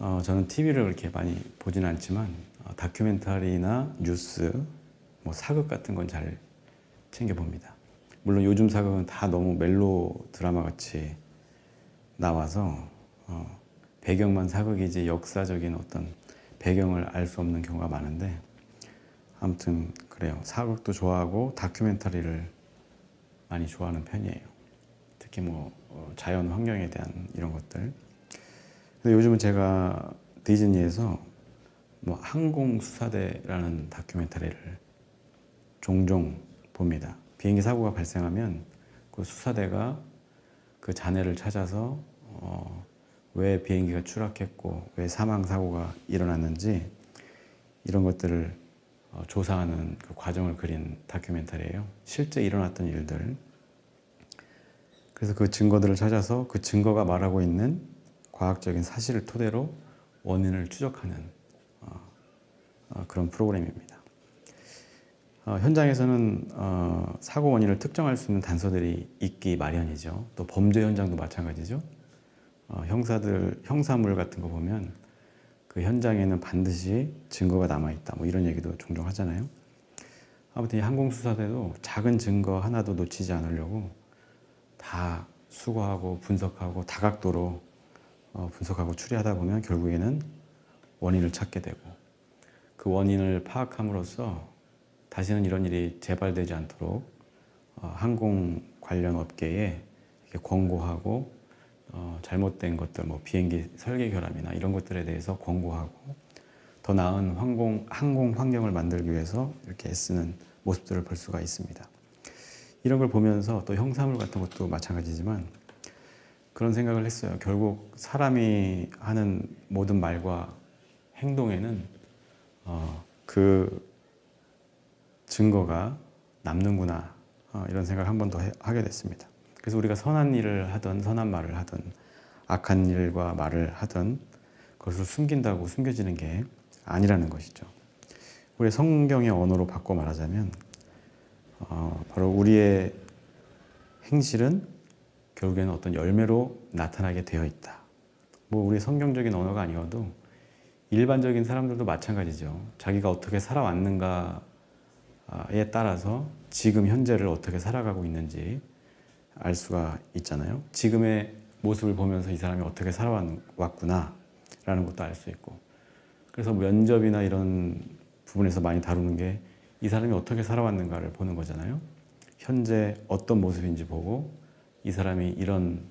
저는 TV를 그렇게 많이 보지는 않지만 다큐멘터리나 뉴스, 뭐 사극 같은 건 잘 챙겨봅니다. 물론 요즘 사극은 다 너무 멜로 드라마 같이 나와서 배경만 사극이지 역사적인 어떤 배경을 알 수 없는 경우가 많은데, 아무튼 그래요. 사극도 좋아하고 다큐멘터리를 많이 좋아하는 편이에요. 특히 뭐 자연 환경에 대한 이런 것들. 근데 요즘은 제가 디즈니에서 뭐 항공수사대라는 다큐멘터리를 종종 봅니다. 비행기 사고가 발생하면 그 수사대가 그 잔해를 찾아서 왜 비행기가 추락했고 왜 사망 사고가 일어났는지 이런 것들을 조사하는 그 과정을 그린 다큐멘터리예요. 실제 일어났던 일들. 그래서 그 증거들을 찾아서 그 증거가 말하고 있는 과학적인 사실을 토대로 원인을 추적하는 그런 프로그램입니다. 현장에서는 사고 원인을 특정할 수 있는 단서들이 있기 마련이죠. 또 범죄 현장도 마찬가지죠. 형사물 같은 거 보면 그 현장에는 반드시 증거가 남아있다, 뭐 이런 얘기도 종종 하잖아요. 아무튼 이 항공수사대도 작은 증거 하나도 놓치지 않으려고 다 수거하고 분석하고 다각도로 분석하고 추리하다 보면 결국에는 원인을 찾게 되고, 그 원인을 파악함으로써 다시는 이런 일이 재발되지 않도록 항공 관련 업계에 이렇게 권고하고 잘못된 것들, 뭐 비행기 설계 결함이나 이런 것들에 대해서 권고하고 더 나은 항공 환경을 만들기 위해서 이렇게 애쓰는 모습들을 볼 수가 있습니다. 이런 걸 보면서 또 형사물 같은 것도 마찬가지지만 그런 생각을 했어요. 결국 사람이 하는 모든 말과 행동에는 그 증거가 남는구나, 이런 생각을 한 번 더 하게 됐습니다. 그래서 우리가 선한 일을 하든 선한 말을 하든 악한 일과 말을 하든 그것을 숨긴다고 숨겨지는 게 아니라는 것이죠. 우리 성경의 언어로 바꿔 말하자면 바로 우리의 행실은 결국에는 어떤 열매로 나타나게 되어 있다. 뭐 우리 성경적인 언어가 아니어도 일반적인 사람들도 마찬가지죠. 자기가 어떻게 살아왔는가에 따라서 지금 현재를 어떻게 살아가고 있는지 알 수가 있잖아요. 지금의 모습을 보면서 이 사람이 어떻게 살아왔구나 라는 것도 알 수 있고, 그래서 면접이나 이런 부분에서 많이 다루는 게 이 사람이 어떻게 살아왔는가를 보는 거잖아요. 현재 어떤 모습인지 보고 이 사람이 이런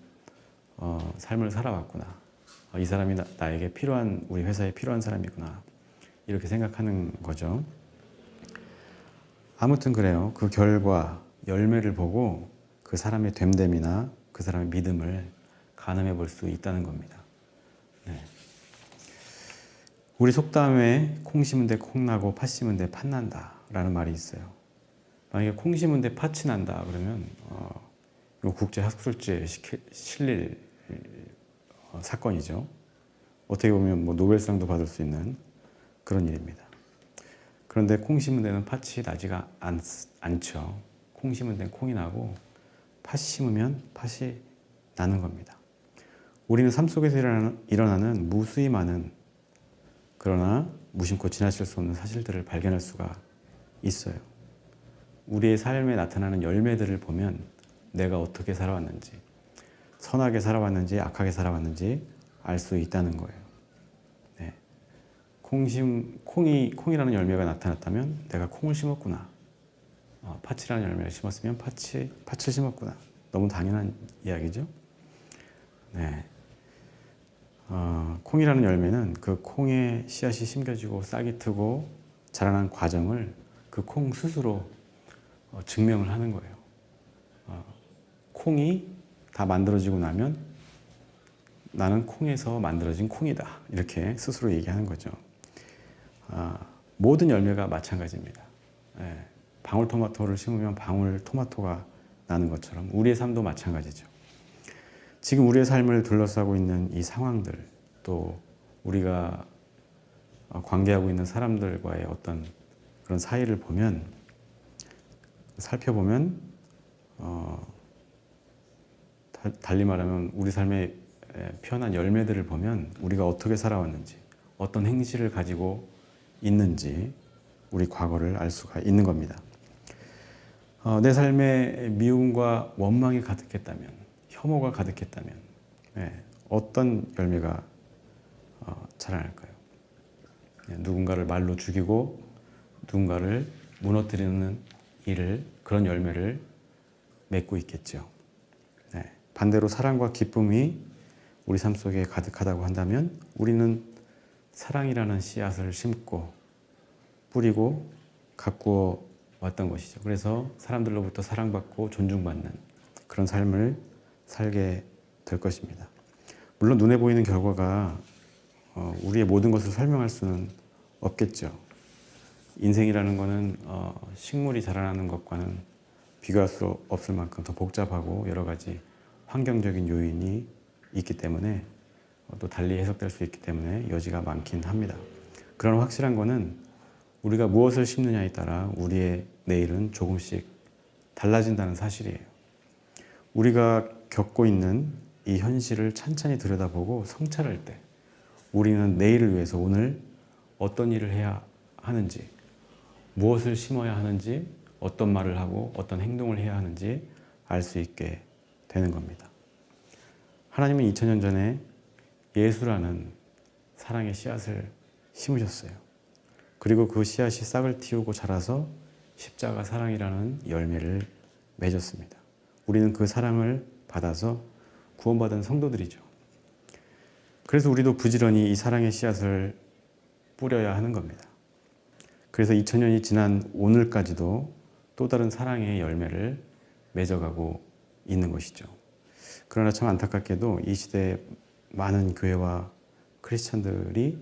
삶을 살아왔구나, 이 사람이 나에게 필요한, 우리 회사에 필요한 사람이구나, 이렇게 생각하는 거죠. 아무튼 그래요. 그 결과, 열매를 보고 그 사람의 됨됨이나 그 사람의 믿음을 가늠해 볼 수 있다는 겁니다. 네. 우리 속담에 콩 심은 데 콩 나고 팥 심은 데 팥 난다 라는 말이 있어요. 만약에 콩 심은 데 팥이 난다 그러면 이거 국제학술지에 실릴 사건이죠. 어떻게 보면 뭐 노벨상도 받을 수 있는 그런 일입니다. 그런데 콩 심은 데는 팥이 나지가 않죠. 콩 심은 데는 콩이 나고 팥 심으면 팥이 나는 겁니다. 우리는 삶 속에서 일어나는 무수히 많은, 그러나 무심코 지나칠 수 없는 사실들을 발견할 수가 있어요. 우리의 삶에 나타나는 열매들을 보면 내가 어떻게 살아왔는지, 선하게 살아왔는지 악하게 살아왔는지 알 수 있다는 거예요. 네. 콩이라는 열매가 나타났다면 내가 콩을 심었구나. 팥이라는 열매를 심었으면 팥을 심었구나. 너무 당연한 이야기죠. 네. 콩이라는 열매는 그 콩에 씨앗이 심겨지고 싹이 트고 자라난 과정을 그 콩 스스로 증명을 하는 거예요. 콩이 다 만들어지고 나면 나는 콩에서 만들어진 콩이다, 이렇게 스스로 얘기하는 거죠. 모든 열매가 마찬가지입니다. 방울토마토를 심으면 방울토마토가 나는 것처럼 우리의 삶도 마찬가지죠. 지금 우리의 삶을 둘러싸고 있는 이 상황들, 또 우리가 관계하고 있는 사람들과의 어떤 그런 사이를 살펴보면 달리 말하면 우리 삶의 피어난 열매들을 보면 우리가 어떻게 살아왔는지, 어떤 행실을 가지고 있는지 우리 과거를 알 수가 있는 겁니다. 내 삶에 미움과 원망이 가득했다면, 혐오가 가득했다면 어떤 열매가 자라날까요? 누군가를 말로 죽이고 누군가를 무너뜨리는 일을, 그런 열매를 맺고 있겠죠. 반대로 사랑과 기쁨이 우리 삶 속에 가득하다고 한다면 우리는 사랑이라는 씨앗을 심고 뿌리고 가꾸어 왔던 것이죠. 그래서 사람들로부터 사랑받고 존중받는 그런 삶을 살게 될 것입니다. 물론 눈에 보이는 결과가 우리의 모든 것을 설명할 수는 없겠죠. 인생이라는 것은 식물이 자라나는 것과는 비교할 수 없을 만큼 더 복잡하고 여러 가지 환경적인 요인이 있기 때문에 또 달리 해석될 수 있기 때문에 여지가 많긴 합니다. 그러나 확실한 것은 우리가 무엇을 심느냐에 따라 우리의 내일은 조금씩 달라진다는 사실이에요. 우리가 겪고 있는 이 현실을 찬찬히 들여다보고 성찰할 때 우리는 내일을 위해서 오늘 어떤 일을 해야 하는지, 무엇을 심어야 하는지, 어떤 말을 하고 어떤 행동을 해야 하는지 알 수 있게 되는 겁니다. 하나님은 2000년 전에 예수라는 사랑의 씨앗을 심으셨어요. 그리고 그 씨앗이 싹을 틔우고 자라서 십자가 사랑이라는 열매를 맺었습니다. 우리는 그 사랑을 받아서 구원받은 성도들이죠. 그래서 우리도 부지런히 이 사랑의 씨앗을 뿌려야 하는 겁니다. 그래서 2000년이 지난 오늘까지도 또 다른 사랑의 열매를 맺어가고 있는 것이죠. 그러나 참 안타깝게도 이 시대에 많은 교회와 크리스찬들이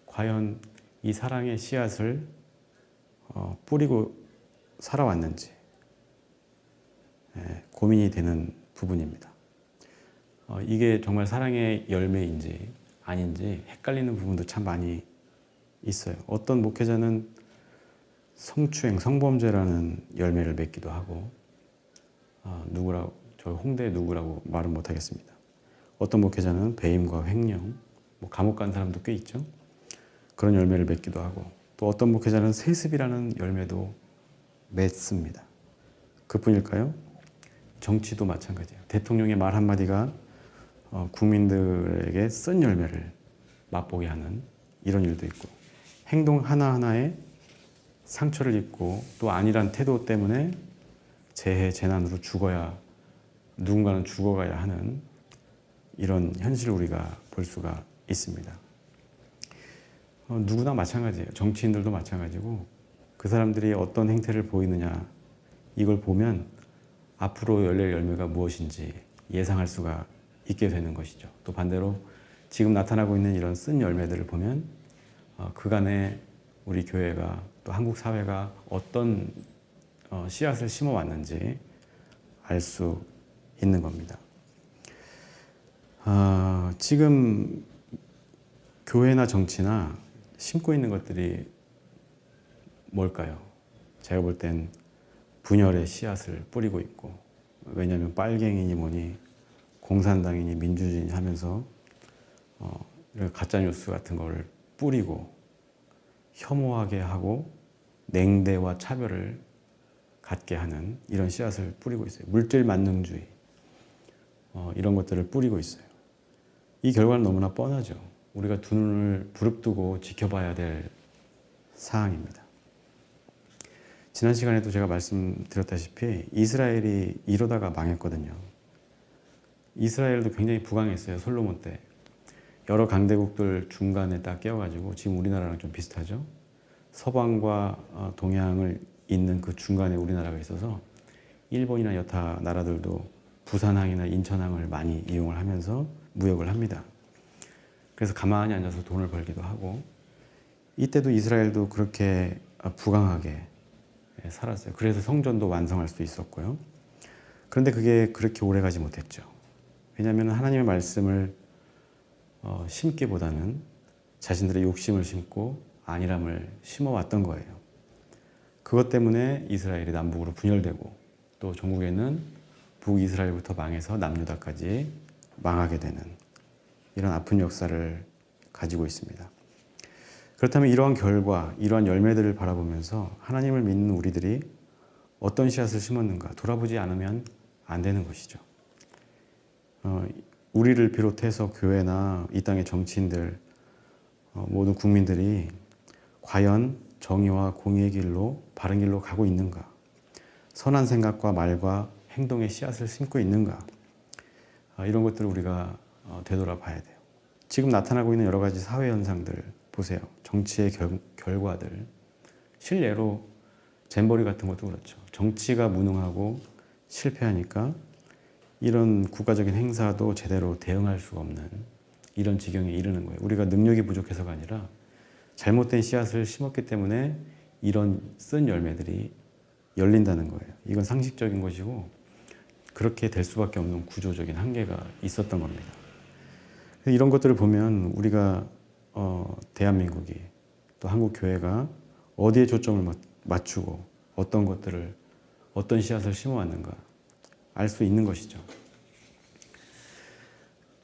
과연 이 사랑의 씨앗을 뿌리고 살아왔는지 고민이 되는 부분입니다. 이게 정말 사랑의 열매인지 아닌지 헷갈리는 부분도 참 많이 있어요. 어떤 목회자는 성추행, 성범죄라는 열매를 맺기도 하고 누구라고, 저 홍대 누구라고 말은 못하겠습니다. 어떤 목회자는 배임과 횡령, 감옥 간 사람도 꽤 있죠. 그런 열매를 맺기도 하고 또 어떤 목회자는 세습이라는 열매도 맺습니다. 그뿐일까요? 정치도 마찬가지예요. 대통령의 말 한마디가 국민들에게 쓴 열매를 맛보게 하는 이런 일도 있고 행동 하나하나에 상처를 입고 또 아니란 태도 때문에 재해, 재난으로 누군가는 죽어가야 하는 이런 현실을 우리가 볼 수가 있습니다. 누구나 마찬가지예요. 정치인들도 마찬가지고 그 사람들이 어떤 행태를 보이느냐 이걸 보면 앞으로 열릴 열매가 무엇인지 예상할 수가 있게 되는 것이죠. 또 반대로 지금 나타나고 있는 이런 쓴 열매들을 보면 그간에 우리 교회가 또 한국 사회가 어떤 씨앗을 심어왔는지 알 수 있는 겁니다. 지금 교회나 정치나 심고 있는 것들이 뭘까요? 제가 볼 땐 분열의 씨앗을 뿌리고 있고 왜냐하면 빨갱이니 뭐니 공산당이니 민주주의니 하면서 이런 가짜뉴스 같은 걸 뿌리고 혐오하게 하고 냉대와 차별을 갖게 하는 이런 씨앗을 뿌리고 있어요. 물질 만능주의 이런 것들을 뿌리고 있어요. 이 결과는 너무나 뻔하죠. 우리가 두 눈을 부릅뜨고 지켜봐야 될 사항입니다. 지난 시간에도 제가 말씀드렸다시피 이스라엘이 이러다가 망했거든요. 이스라엘도 굉장히 부강했어요. 솔로몬 때. 여러 강대국들 중간에 딱 끼어가지고 지금 우리나라랑 좀 비슷하죠. 서방과 동양을 잇는 그 중간에 우리나라가 있어서 일본이나 여타 나라들도 부산항이나 인천항을 많이 이용을 하면서 무역을 합니다. 그래서 가만히 앉아서 돈을 벌기도 하고 이때도 이스라엘도 그렇게 부강하게 살았어요. 그래서 성전도 완성할 수 있었고요. 그런데 그게 그렇게 오래가지 못했죠. 왜냐하면 하나님의 말씀을 심기보다는 자신들의 욕심을 심고 안일함을 심어왔던 거예요. 그것 때문에 이스라엘이 남북으로 분열되고 또 전국에는 북이스라엘부터 망해서 남유다까지 망하게 되는 이런 아픈 역사를 가지고 있습니다. 그렇다면 이러한 결과, 이러한 열매들을 바라보면서 하나님을 믿는 우리들이 어떤 씨앗을 심었는가 돌아보지 않으면 안 되는 것이죠. 우리를 비롯해서 교회나 이 땅의 정치인들, 모든 국민들이 과연 정의와 공의의 길로, 바른 길로 가고 있는가? 선한 생각과 말과 행동의 씨앗을 심고 있는가? 이런 것들을 우리가 되돌아봐야 돼요. 지금 나타나고 있는 여러 가지 사회 현상들 보세요. 정치의 결과들. 실례로 잼버리 같은 것도 그렇죠. 정치가 무능하고 실패하니까 이런 국가적인 행사도 제대로 대응할 수가 없는 이런 지경에 이르는 거예요. 우리가 능력이 부족해서가 아니라 잘못된 씨앗을 심었기 때문에 이런 쓴 열매들이 열린다는 거예요. 이건 상식적인 것이고 그렇게 될 수밖에 없는 구조적인 한계가 있었던 겁니다. 이런 것들을 보면 우리가 대한민국이 또 한국 교회가 어디에 초점을 맞추고 어떤 것들을 어떤 씨앗을 심어왔는가 알 수 있는 것이죠.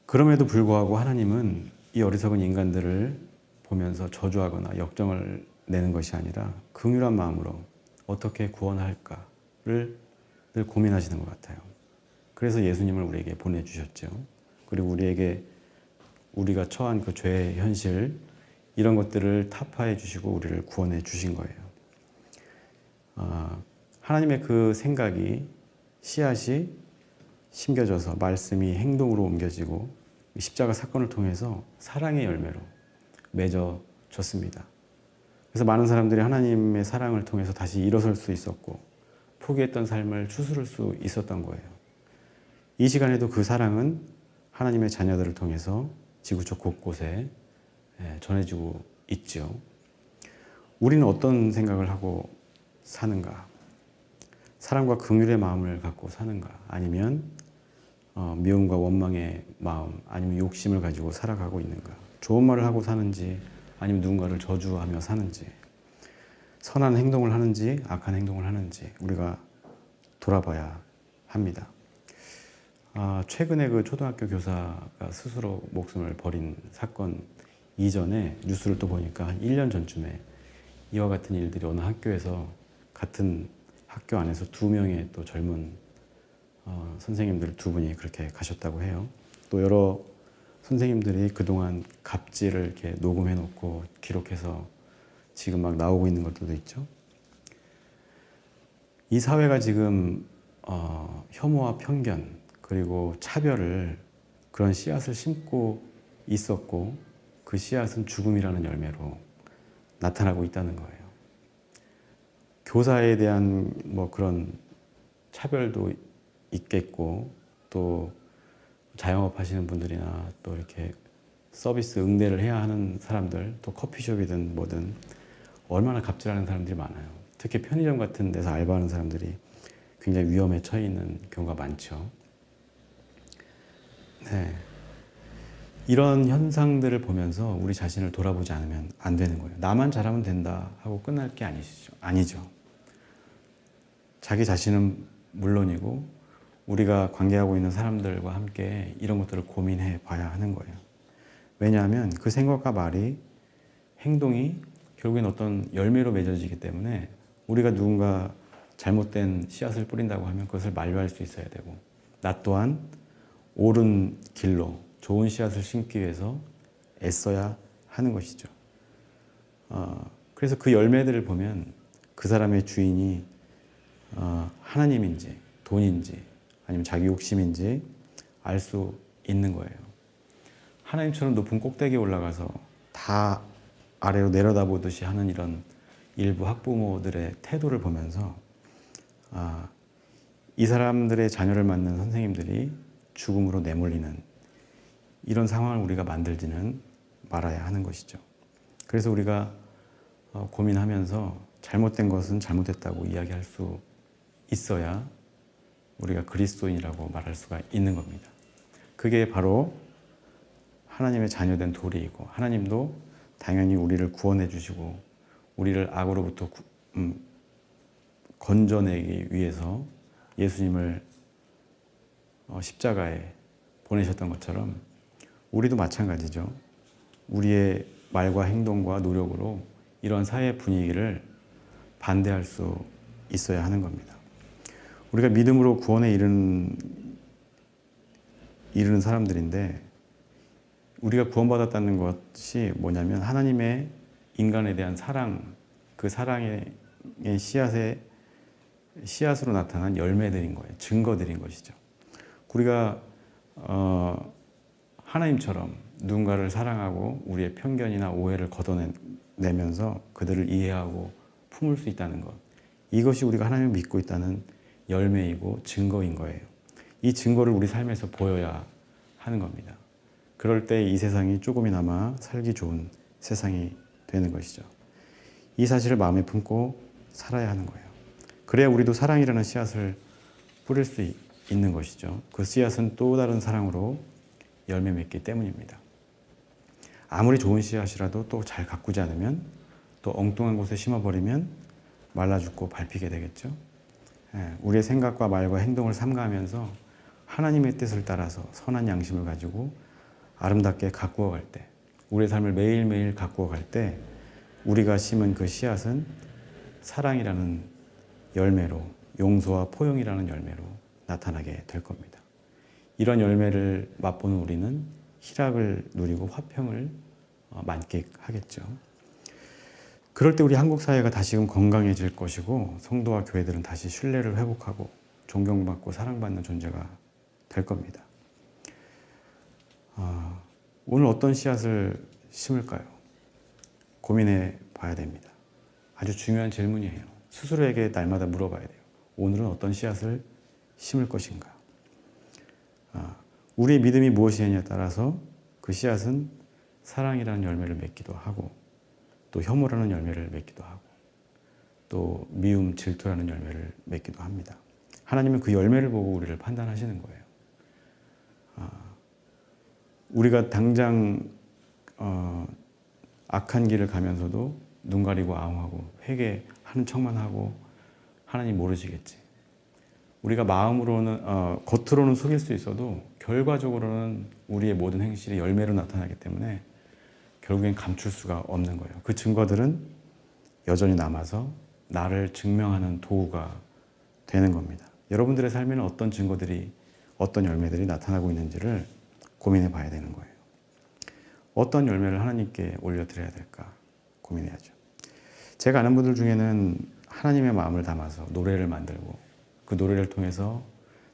그럼에도 불구하고 하나님은 이 어리석은 인간들을 보면서 저주하거나 역정을 내는 것이 아니라 긍휼한 마음으로 어떻게 구원할까를 늘 고민하시는 것 같아요. 그래서 예수님을 우리에게 보내주셨죠. 그리고 우리가 처한 그 죄의 현실 이런 것들을 타파해 주시고 우리를 구원해 주신 거예요. 하나님의 그 생각이 씨앗이 심겨져서 말씀이 행동으로 옮겨지고 십자가 사건을 통해서 사랑의 열매로 맺어졌습니다. 그래서 많은 사람들이 하나님의 사랑을 통해서 다시 일어설 수 있었고 포기했던 삶을 추스를 수 있었던 거예요. 이 시간에도 그 사랑은 하나님의 자녀들을 통해서 지구촌 곳곳에 전해지고 있죠. 우리는 어떤 생각을 하고 사는가? 사랑과 긍휼의 마음을 갖고 사는가? 아니면 미움과 원망의 마음, 아니면 욕심을 가지고 살아가고 있는가? 좋은 말을 하고 사는지, 아니면 누군가를 저주하며 사는지, 선한 행동을 하는지, 악한 행동을 하는지 우리가 돌아봐야 합니다. 최근에 그 초등학교 교사가 스스로 목숨을 버린 사건 이전에 뉴스를 또 보니까 한 1년 전쯤에 이와 같은 일들이 어느 학교에서 같은 학교 안에서 2명의 또 젊은 선생님들 2분이 그렇게 가셨다고 해요. 또 여러 선생님들이 그동안 갑질을 이렇게 녹음해 놓고 기록해서 지금 막 나오고 있는 것들도 있죠. 이 사회가 지금 혐오와 편견 그리고 차별을 그런 씨앗을 심고 있었고 그 씨앗은 죽음이라는 열매로 나타나고 있다는 거예요. 교사에 대한 뭐 그런 차별도 있겠고 또 자영업 하시는 분들이나 또 이렇게 서비스 응대를 해야 하는 사람들 또 커피숍이든 뭐든 얼마나 갑질하는 사람들이 많아요. 특히 편의점 같은 데서 알바하는 사람들이 굉장히 위험에 처해 있는 경우가 많죠. 네. 이런 현상들을 보면서 우리 자신을 돌아보지 않으면 안 되는 거예요. 나만 잘하면 된다 하고 끝날 게 아니죠. 자기 자신은 물론이고 우리가 관계하고 있는 사람들과 함께 이런 것들을 고민해 봐야 하는 거예요. 왜냐하면 그 생각과 말이 행동이 결국엔 어떤 열매로 맺어지기 때문에 우리가 누군가 잘못된 씨앗을 뿌린다고 하면 그것을 만류할 수 있어야 되고 나 또한 옳은 길로 좋은 씨앗을 심기 위해서 애써야 하는 것이죠. 그래서 그 열매들을 보면 그 사람의 주인이 하나님인지 돈인지 아니면 자기 욕심인지 알 수 있는 거예요. 하나님처럼 높은 꼭대기에 올라가서 다 아래로 내려다보듯이 하는 이런 일부 학부모들의 태도를 보면서 이 사람들의 자녀를 맡는 선생님들이 죽음으로 내몰리는 이런 상황을 우리가 만들지는 말아야 하는 것이죠. 그래서 우리가 고민하면서 잘못된 것은 잘못됐다고 이야기할 수 있어야 우리가 그리스도인이라고 말할 수가 있는 겁니다. 그게 바로 하나님의 자녀된 도리이고 하나님도 당연히 우리를 구원해 주시고 우리를 악으로부터 건져내기 위해서 예수님을 십자가에 보내셨던 것처럼 우리도 마찬가지죠. 우리의 말과 행동과 노력으로 이런 사회 분위기를 반대할 수 있어야 하는 겁니다. 우리가 믿음으로 구원에 이르는 사람들인데, 우리가 구원받았다는 것이 뭐냐면 하나님의 인간에 대한 사랑, 그 사랑의 씨앗으로 나타난 열매들인 거예요. 증거들인 것이죠. 우리가 하나님처럼 누군가를 사랑하고 우리의 편견이나 오해를 걷어내면서 그들을 이해하고 품을 수 있다는 것, 이것이 우리가 하나님을 믿고 있다는 열매이고 증거인 거예요. 이 증거를 우리 삶에서 보여야 하는 겁니다. 그럴 때 이 세상이 조금이나마 살기 좋은 세상이 되는 것이죠. 이 사실을 마음에 품고 살아야 하는 거예요. 그래야 우리도 사랑이라는 씨앗을 뿌릴 수 있는 것이죠. 그 씨앗은 또 다른 사랑으로 열매 맺기 때문입니다. 아무리 좋은 씨앗이라도 또 잘 가꾸지 않으면, 또 엉뚱한 곳에 심어버리면 말라 죽고 밟히게 되겠죠. 우리의 생각과 말과 행동을 삼가하면서 하나님의 뜻을 따라서 선한 양심을 가지고 아름답게 가꾸어 갈 때, 우리의 삶을 매일매일 가꾸어 갈 때 우리가 심은 그 씨앗은 사랑이라는 열매로, 용서와 포용이라는 열매로 나타나게 될 겁니다. 이런 열매를 맛보는 우리는 희락을 누리고 화평을 만끽하겠죠. 그럴 때 우리 한국 사회가 다시금 건강해질 것이고, 성도와 교회들은 다시 신뢰를 회복하고 존경받고 사랑받는 존재가 될 겁니다. 오늘 어떤 씨앗을 심을까요? 고민해 봐야 됩니다. 아주 중요한 질문이에요. 스스로에게 날마다 물어봐야 돼요. 오늘은 어떤 씨앗을 심을 것인가? 우리의 믿음이 무엇이냐에 따라서 그 씨앗은 사랑이라는 열매를 맺기도 하고, 또 혐오라는 열매를 맺기도 하고, 또 미움, 질투라는 열매를 맺기도 합니다. 하나님은 그 열매를 보고 우리를 판단하시는 거예요. 우리가 당장 악한 길을 가면서도 눈 가리고 아웅하고 회개하는 척만 하고 하나님 모르시겠지. 우리가 마음으로는 겉으로는 속일 수 있어도 결과적으로는 우리의 모든 행실이 열매로 나타나기 때문에 결국엔 감출 수가 없는 거예요. 그 증거들은 여전히 남아서 나를 증명하는 도구가 되는 겁니다. 여러분들의 삶에는 어떤 증거들이, 어떤 열매들이 나타나고 있는지를 고민해 봐야 되는 거예요. 어떤 열매를 하나님께 올려드려야 될까 고민해야죠. 제가 아는 분들 중에는 하나님의 마음을 담아서 노래를 만들고 그 노래를 통해서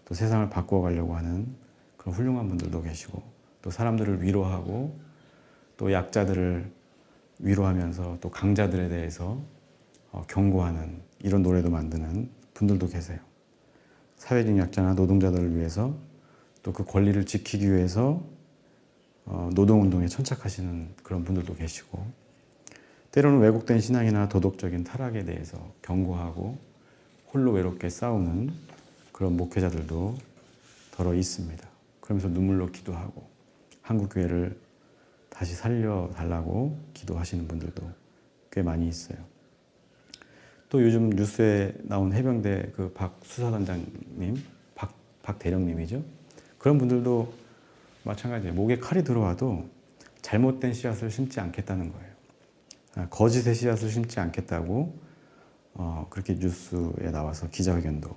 또 세상을 바꾸어 가려고 하는 그런 훌륭한 분들도 계시고, 또 사람들을 위로하고 또 약자들을 위로하면서 또 강자들에 대해서 경고하는 이런 노래도 만드는 분들도 계세요. 사회적 약자나 노동자들을 위해서, 또 그 권리를 지키기 위해서 노동운동에 천착하시는 그런 분들도 계시고, 때로는 왜곡된 신앙이나 도덕적인 타락에 대해서 경고하고 홀로 외롭게 싸우는 그런 목회자들도 더러 있습니다. 그러면서 눈물로 기도하고 한국교회를 다시 살려달라고 기도하시는 분들도 꽤 많이 있어요. 또 요즘 뉴스에 나온 해병대 그 박 수사단장님, 박 대령님이죠. 그런 분들도 마찬가지예요. 목에 칼이 들어와도 잘못된 씨앗을 심지 않겠다는 거예요. 거짓의 씨앗을 심지 않겠다고 그렇게 뉴스에 나와서 기자회견도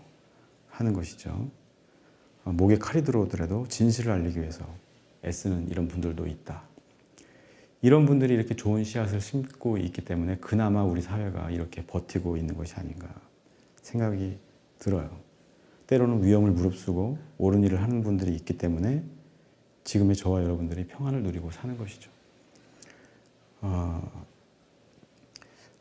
하는 것이죠. 목에 칼이 들어오더라도 진실을 알리기 위해서 애쓰는 이런 분들도 있다. 이런 분들이 이렇게 좋은 씨앗을 심고 있기 때문에 그나마 우리 사회가 이렇게 버티고 있는 것이 아닌가 생각이 들어요. 때로는 위험을 무릅쓰고 옳은 일을 하는 분들이 있기 때문에 지금의 저와 여러분들이 평안을 누리고 사는 것이죠.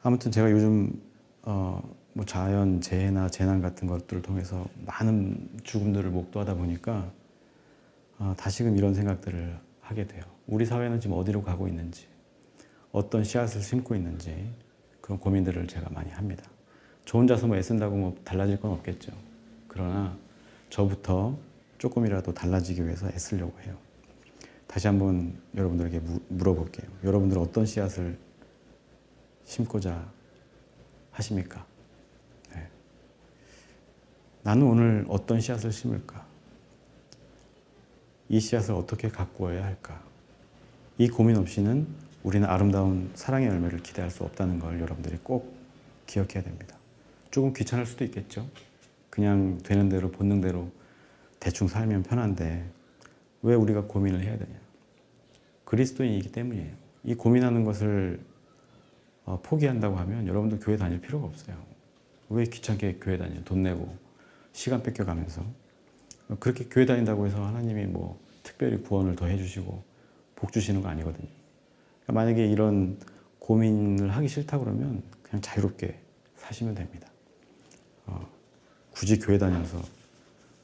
아무튼 제가 요즘 뭐 자연 재해나 재난 같은 것들을 통해서 많은 죽음들을 목도하다 보니까 다시금 이런 생각들을 하게 돼요. 우리 사회는 지금 어디로 가고 있는지, 어떤 씨앗을 심고 있는지 그런 고민들을 제가 많이 합니다. 저 혼자서 뭐 애쓴다고 뭐 달라질 건 없겠죠. 그러나 저부터 조금이라도 달라지기 위해서 애쓰려고 해요. 다시 한번 여러분들에게 물어볼게요. 여러분들은 어떤 씨앗을 심고자 하십니까? 네. 나는 오늘 어떤 씨앗을 심을까? 이 씨앗을 어떻게 가꾸어야 할까? 이 고민 없이는 우리는 아름다운 사랑의 열매를 기대할 수 없다는 걸 여러분들이 꼭 기억해야 됩니다. 조금 귀찮을 수도 있겠죠. 그냥 되는 대로 본능대로 대충 살면 편한데 왜 우리가 고민을 해야 되냐. 그리스도인이기 때문이에요. 이 고민하는 것을 포기한다고 하면 여러분들 교회 다닐 필요가 없어요. 왜 귀찮게 교회 다녀요? 돈 내고 시간 뺏겨가면서. 그렇게 교회 다닌다고 해서 하나님이 뭐 특별히 구원을 더 해주시고 복 주시는 거 아니거든요. 그러니까 만약에 이런 고민을 하기 싫다 그러면 그냥 자유롭게 사시면 됩니다. 굳이 교회 다녀서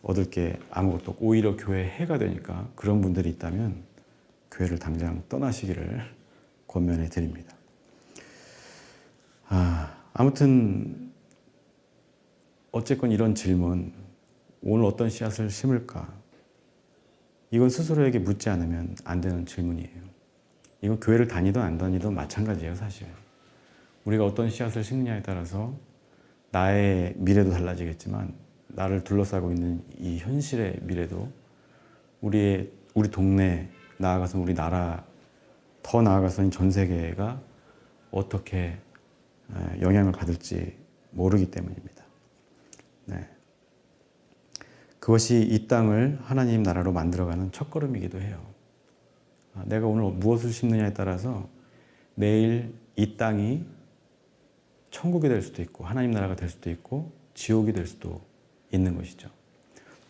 얻을 게 아무것도 없고 오히려 교회 해가 되니까 그런 분들이 있다면 교회를 당장 떠나시기를 권면해 드립니다. 아무튼 어쨌건 이런 질문, 오늘 어떤 씨앗을 심을까? 이건 스스로에게 묻지 않으면 안 되는 질문이에요. 이건 교회를 다니든 안 다니든 마찬가지예요, 사실. 우리가 어떤 씨앗을 심느냐에 따라서 나의 미래도 달라지겠지만 나를 둘러싸고 있는 이 현실의 미래도 우리 동네, 나아가서 우리 나라, 더 나아가서는 전 세계가 어떻게 영향을 받을지 모르기 때문입니다. 네. 그것이 이 땅을 하나님 나라로 만들어가는 첫걸음이기도 해요. 내가 오늘 무엇을 심느냐에 따라서 내일 이 땅이 천국이 될 수도 있고 하나님 나라가 될 수도 있고 지옥이 될 수도 있는 것이죠.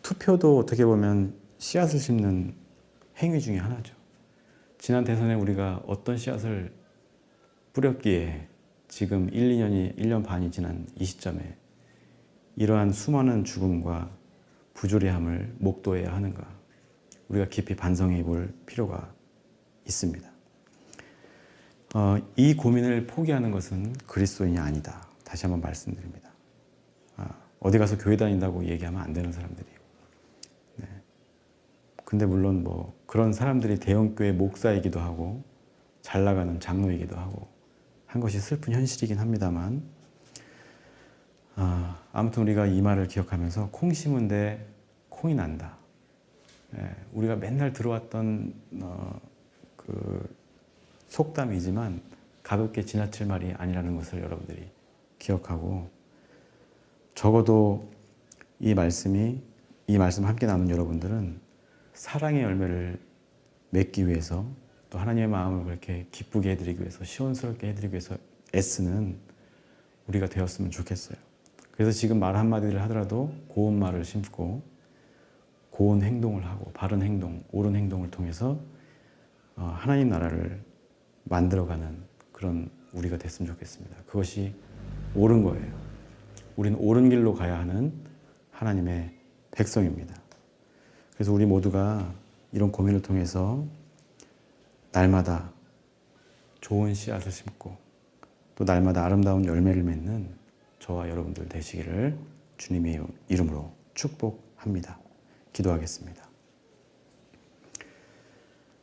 투표도 어떻게 보면 씨앗을 심는 행위 중에 하나죠. 지난 대선에 우리가 어떤 씨앗을 뿌렸기에 지금 1년 반이 지난 이 시점에 이러한 수많은 죽음과 부조리함을 목도해야 하는가, 우리가 깊이 반성해 볼 필요가 있습니다. 이 고민을 포기하는 것은 그리스도인이 아니다. 다시 한번 말씀드립니다. 어디 가서 교회 다닌다고 얘기하면 안 되는 사람들이에요. 네. 근데 물론 뭐 그런 사람들이 대형교회 목사이기도 하고 잘 나가는 장로이기도 하고 한 것이 슬픈 현실이긴 합니다만, 아무튼 우리가 이 말을 기억하면서 콩 심은데 콩이 난다. 우리가 맨날 들어왔던 그 속담이지만 가볍게 지나칠 말이 아니라는 것을 여러분들이 기억하고, 적어도 이 말씀 함께 나눈 여러분들은 사랑의 열매를 맺기 위해서, 또 하나님의 마음을 그렇게 기쁘게 해드리기 위해서, 시원스럽게 해드리기 위해서 애쓰는 우리가 되었으면 좋겠어요. 그래서 지금 말 한마디를 하더라도 고운 말을 심고 고운 행동을 하고 바른 행동, 옳은 행동을 통해서 하나님 나라를 만들어가는 그런 우리가 됐으면 좋겠습니다. 그것이 옳은 거예요. 우리는 옳은 길로 가야 하는 하나님의 백성입니다. 그래서 우리 모두가 이런 고민을 통해서 날마다 좋은 씨앗을 심고 또 날마다 아름다운 열매를 맺는 저와 여러분들 되시기를 주님의 이름으로 축복합니다. 기도하겠습니다.